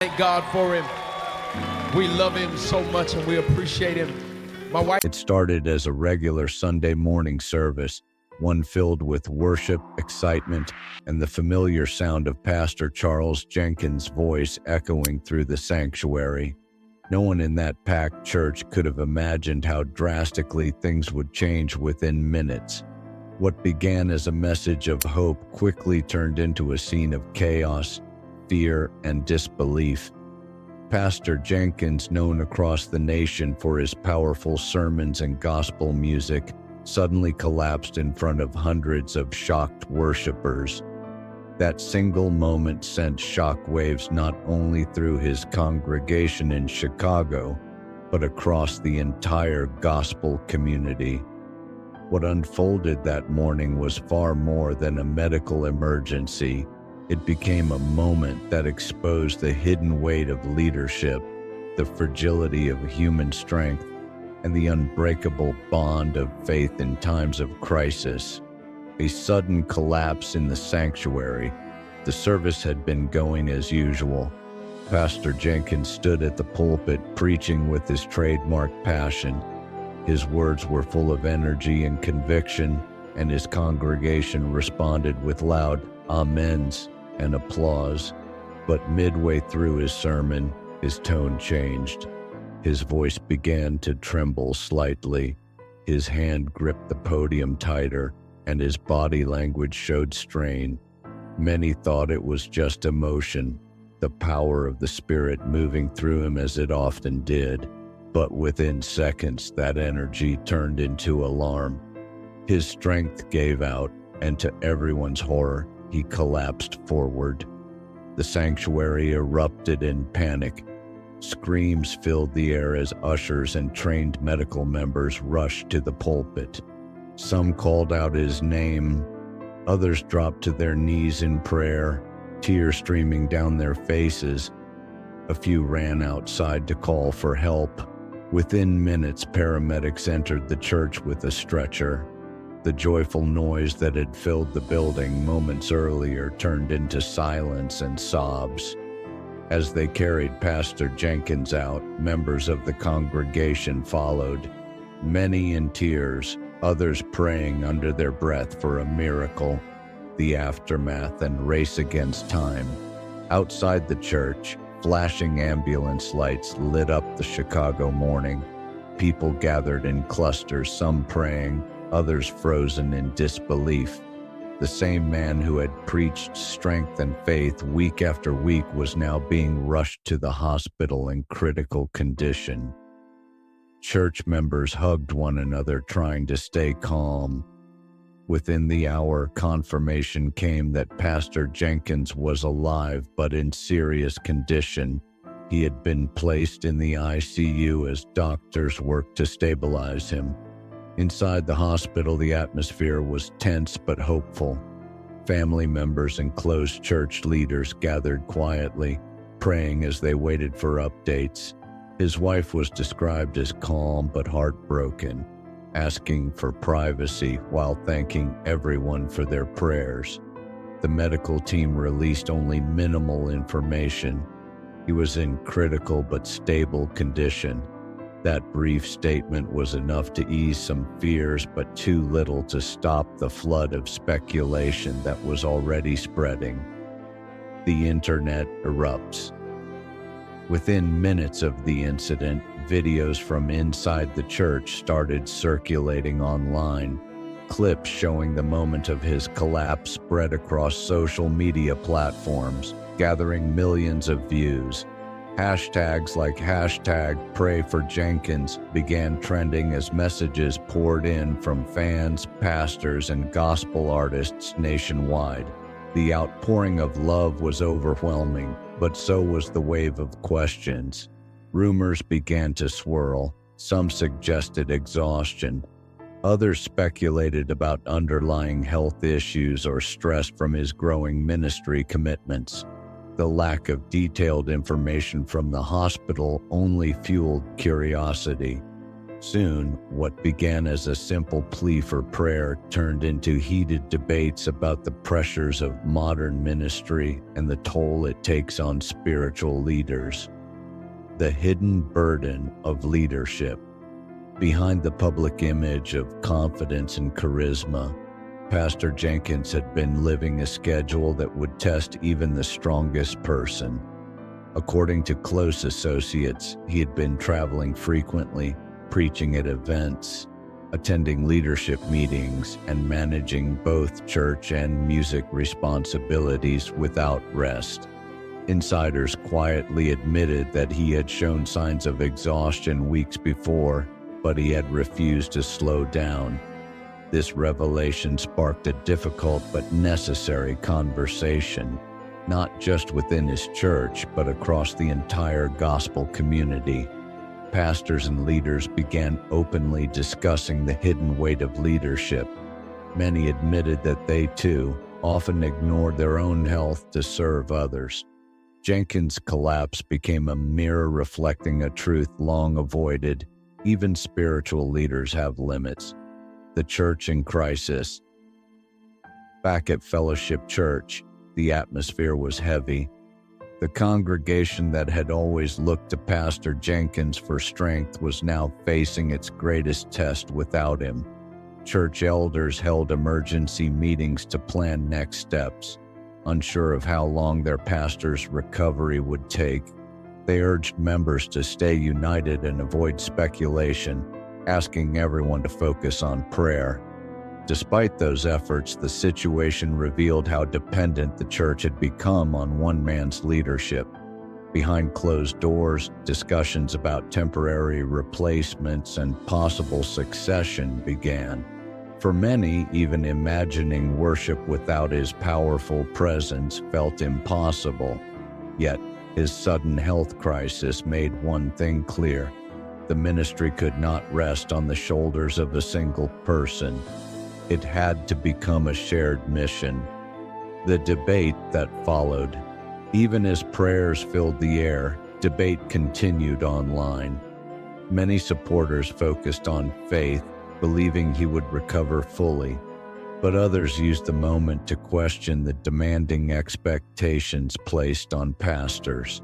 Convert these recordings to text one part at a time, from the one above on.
Thank God for him. We love him so much and we appreciate him. My wife. It started as a regular Sunday morning service, one filled with worship, excitement, and the familiar sound of Pastor Charles Jenkins' voice echoing through the sanctuary. No one in that packed church could have imagined how drastically things would change within minutes. What began as a message of hope quickly turned into a scene of chaos, fear, and disbelief. Pastor Jenkins, known across the nation for his powerful sermons and gospel music, suddenly collapsed in front of hundreds of shocked worshipers. That single moment sent shockwaves not only through his congregation in Chicago, but across the entire gospel community. What unfolded that morning was far more than a medical emergency. It became a moment that exposed the hidden weight of leadership, the fragility of human strength, and the unbreakable bond of faith in times of crisis. A sudden collapse in the sanctuary. The service had been going as usual. Pastor Jenkins stood at the pulpit preaching with his trademark passion. His words were full of energy and conviction, and his congregation responded with loud amens and applause. But midway through his sermon, his tone changed. His voice began to tremble slightly. His hand gripped the podium tighter, and his body language showed strain. Many thought it was just emotion, the power of the Spirit moving through him as it often did. But within seconds, that energy turned into alarm. His strength gave out, and to everyone's horror, he collapsed forward. The sanctuary erupted in panic. Screams filled the air as ushers and trained medical members rushed to the pulpit. Some called out his name. Others dropped to their knees in prayer, tears streaming down their faces. A few ran outside to call for help. Within minutes, paramedics entered the church with a stretcher. The joyful noise that had filled the building moments earlier turned into silence and sobs. As they carried Pastor Jenkins out, members of the congregation followed, many in tears, others praying under their breath for a miracle. The aftermath and race against time. Outside the church, flashing ambulance lights lit up the Chicago morning. People gathered in clusters, some praying, others frozen in disbelief. The same man who had preached strength and faith week after week was now being rushed to the hospital in critical condition. Church members hugged one another, trying to stay calm. Within the hour, confirmation came that Pastor Jenkins was alive but in serious condition. He had been placed in the ICU as doctors worked to stabilize him. Inside the hospital, the atmosphere was tense but hopeful. Family members and close church leaders gathered quietly, praying as they waited for updates. His wife was described as calm but heartbroken, asking for privacy while thanking everyone for their prayers. The medical team released only minimal information. He was in critical but stable condition. That brief statement was enough to ease some fears, but too little to stop the flood of speculation that was already spreading. The internet erupts. Within minutes of the incident, videos from inside the church started circulating online. Clips showing the moment of his collapse spread across social media platforms, gathering millions of views. Hashtags like #PrayForJenkins began trending as messages poured in from fans, pastors, and gospel artists nationwide. The outpouring of love was overwhelming, but so was the wave of questions. Rumors began to swirl. Some suggested exhaustion. Others speculated about underlying health issues or stress from his growing ministry commitments. The lack of detailed information from the hospital only fueled curiosity. Soon, what began as a simple plea for prayer turned into heated debates about the pressures of modern ministry and the toll it takes on spiritual leaders. The hidden burden of leadership. Behind the public image of confidence and charisma, Pastor Jenkins had been living a schedule that would test even the strongest person. According to close associates, he had been traveling frequently, preaching at events, attending leadership meetings, and managing both church and music responsibilities without rest. Insiders quietly admitted that he had shown signs of exhaustion weeks before, but he had refused to slow down. This revelation sparked a difficult but necessary conversation, not just within his church, but across the entire gospel community. Pastors and leaders began openly discussing the hidden weight of leadership. Many admitted that they, too, often ignored their own health to serve others. Jenkins' collapse became a mirror reflecting a truth long avoided. Even spiritual leaders have limits. The church in crisis. Back at Fellowship Church, the atmosphere was heavy. The congregation that had always looked to Pastor Jenkins for strength was now facing its greatest test without him. Church elders held emergency meetings to plan next steps. Unsure of how long their pastor's recovery would take, they urged members to stay united and avoid speculation, asking everyone to focus on prayer. Despite those efforts, the situation revealed how dependent the church had become on one man's leadership. Behind closed doors, discussions about temporary replacements and possible succession began. For many, even imagining worship without his powerful presence felt impossible. Yet, his sudden health crisis made one thing clear: the ministry could not rest on the shoulders of a single person. It had to become a shared mission. The debate that followed. Even as prayers filled the air, debate continued online. Many supporters focused on faith, believing he would recover fully, but others used the moment to question the demanding expectations placed on pastors.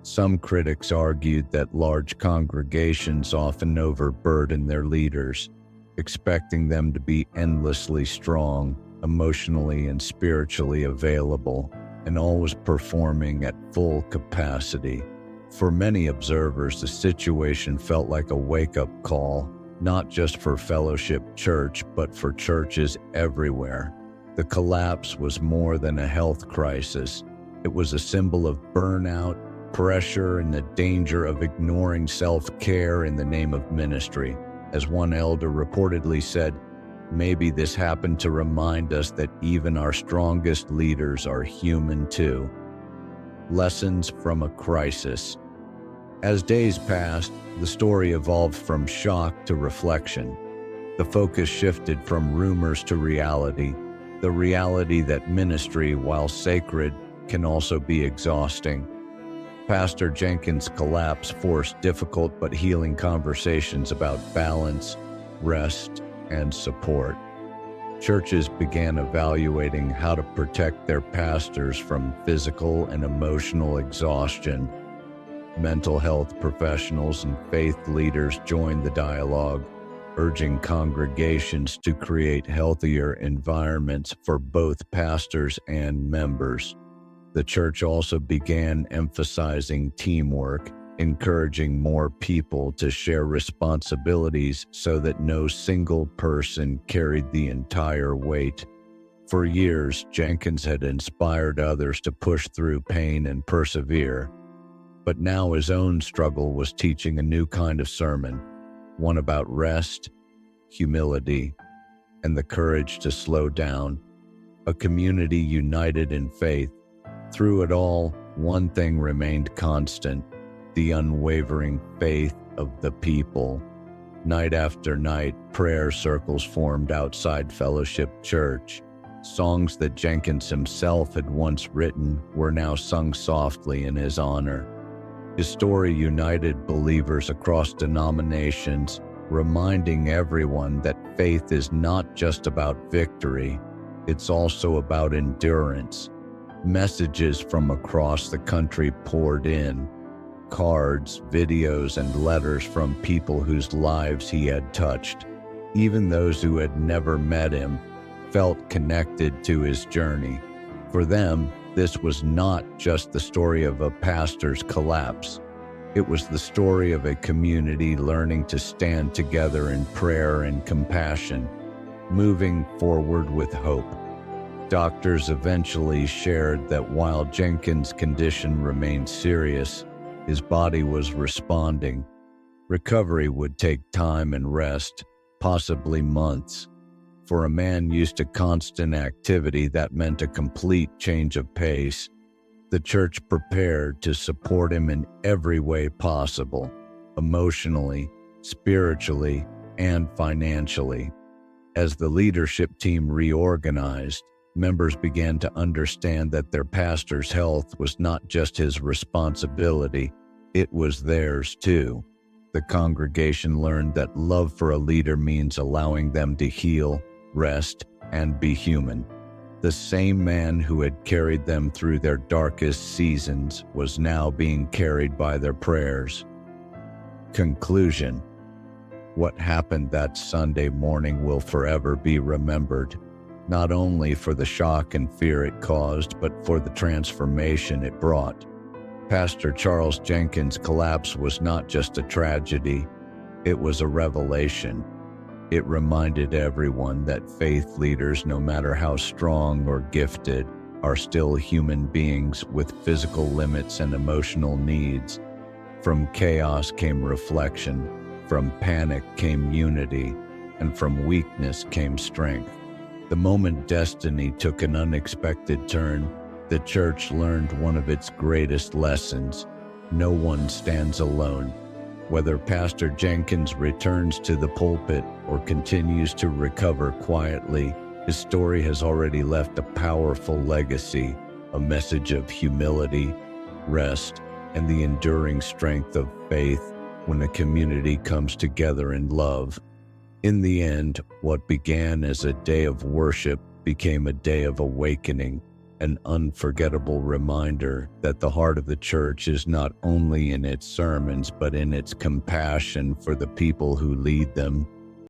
Some critics argued that large congregations often overburden their leaders, expecting them to be endlessly strong, emotionally and spiritually available, and always performing at full capacity. For many observers, the situation felt like a wake-up call, not just for Fellowship Church, but for churches everywhere. The collapse was more than a health crisis. It was a symbol of burnout, pressure, and the danger of ignoring self-care in the name of ministry. As one elder reportedly said, "Maybe this happened to remind us that even our strongest leaders are human too." Lessons from a crisis. As days passed, the story evolved from shock to reflection. The focus shifted from rumors to reality, the reality that ministry, while sacred, can also be exhausting. Pastor Jenkins' collapse forced difficult but healing conversations about balance, rest, and support. Churches began evaluating how to protect their pastors from physical and emotional exhaustion. Mental health professionals and faith leaders joined the dialogue, urging congregations to create healthier environments for both pastors and members. The church also began emphasizing teamwork, encouraging more people to share responsibilities so that no single person carried the entire weight. For years, Jenkins had inspired others to push through pain and persevere. But now his own struggle was teaching a new kind of sermon, one about rest, humility, and the courage to slow down. A community united in faith. Through it all, one thing remained constant: the unwavering faith of the people. Night after night, prayer circles formed outside Fellowship Church. Songs that Jenkins himself had once written were now sung softly in his honor. His story united believers across denominations, reminding everyone that faith is not just about victory, it's also about endurance. Messages from across the country poured in, cards, videos, and letters from people whose lives he had touched. Even those who had never met him felt connected to his journey. For them, this was not just the story of a pastor's collapse. It was the story of a community learning to stand together in prayer and compassion, moving forward with hope. Doctors eventually shared that while Jenkins' condition remained serious, his body was responding. Recovery would take time and rest, possibly months. For a man used to constant activity, that meant a complete change of pace. The church prepared to support him in every way possible, emotionally, spiritually, and financially. As the leadership team reorganized, members began to understand that their pastor's health was not just his responsibility, it was theirs too. The congregation learned that love for a leader means allowing them to heal, rest, and be human. The same man who had carried them through their darkest seasons was now being carried by their prayers. Conclusion: what happened that Sunday morning will forever be remembered, not only for the shock and fear it caused, but for the transformation it brought. Pastor Charles Jenkins' collapse was not just a tragedy, it was a revelation. It reminded everyone that faith leaders, no matter how strong or gifted, are still human beings with physical limits and emotional needs. From chaos came reflection, from panic came unity, and from weakness came strength. The moment destiny took an unexpected turn, the church learned one of its greatest lessons: no one stands alone. Whether Pastor Jenkins returns to the pulpit or continues to recover quietly, his story has already left a powerful legacy, a message of humility, rest, and the enduring strength of faith when a community comes together in love. In the end, what began as a day of worship became a day of awakening, an unforgettable reminder that the heart of the church is not only in its sermons but in its compassion for the people who lead them.